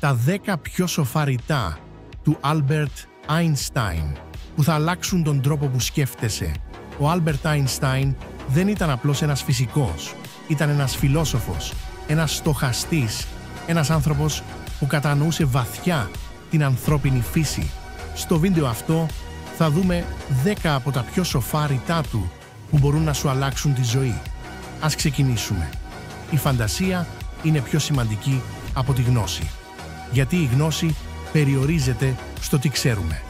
Τα 10 πιο σοφά ρητά του Albert Einstein που θα αλλάξουν τον τρόπο που σκέφτεσαι. Ο Albert Einstein δεν ήταν απλώς ένας φυσικός, ήταν ένας φιλόσοφος, ένας στοχαστής, ένας άνθρωπος που κατανοούσε βαθιά την ανθρώπινη φύση. Στο βίντεο αυτό θα δούμε 10 από τα πιο σοφά ρητά του που μπορούν να σου αλλάξουν τη ζωή. Ας ξεκινήσουμε. Η φαντασία είναι πιο σημαντική από τη γνώση. Γιατί η γνώση περιορίζεται στο τι ξέρουμε.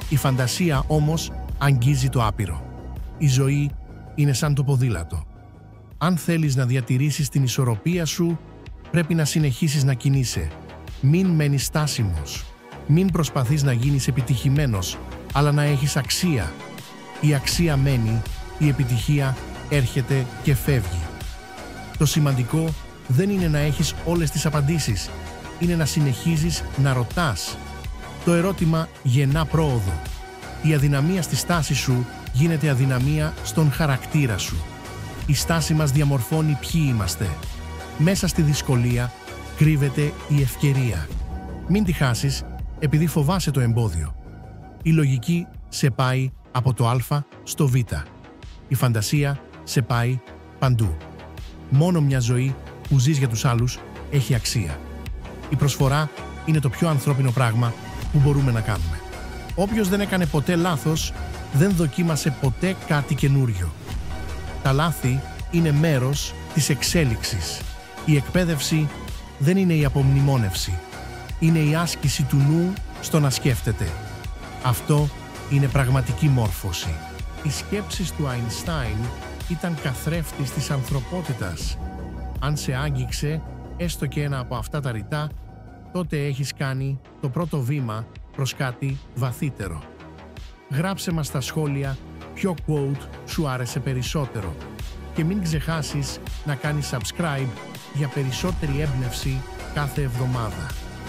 Η φαντασία όμως αγγίζει το άπειρο. Η ζωή είναι σαν το ποδήλατο. Αν θέλεις να διατηρήσεις την ισορροπία σου, πρέπει να συνεχίσεις να κινείσαι. Μην μένεις στάσιμος. Μην προσπαθείς να γίνεις επιτυχημένος, αλλά να έχεις αξία. Η αξία μένει, η επιτυχία έρχεται και φεύγει. Το σημαντικό δεν είναι να έχεις όλες τις απαντήσεις, είναι να συνεχίζεις να ρωτάς. Το ερώτημα γεννά πρόοδο. Η αδυναμία στη στάση σου γίνεται αδυναμία στον χαρακτήρα σου. Η στάση μας διαμορφώνει ποιοι είμαστε. Μέσα στη δυσκολία κρύβεται η ευκαιρία. Μην τη χάσεις επειδή φοβάσαι το εμπόδιο. Η λογική σε πάει από το Α στο Β. Η φαντασία σε πάει παντού. Μόνο μια ζωή που ζεις για τους άλλους έχει αξία. Η προσφορά είναι το πιο ανθρώπινο πράγμα που μπορούμε να κάνουμε. Όποιος δεν έκανε ποτέ λάθος, δεν δοκίμασε ποτέ κάτι καινούριο. Τα λάθη είναι μέρος της εξέλιξης. Η εκπαίδευση δεν είναι η απομνημόνευση. Είναι η άσκηση του νου στο να σκέφτεται. Αυτό είναι πραγματική μόρφωση. Οι σκέψεις του Einstein ήταν καθρέφτης της ανθρωπότητας. Αν σε άγγιξε έστω και ένα από αυτά τα ρητά, τότε έχεις κάνει το πρώτο βήμα προς κάτι βαθύτερο. Γράψε μας στα σχόλια ποιο quote σου άρεσε περισσότερο και μην ξεχάσεις να κάνεις subscribe για περισσότερη έμπνευση κάθε εβδομάδα.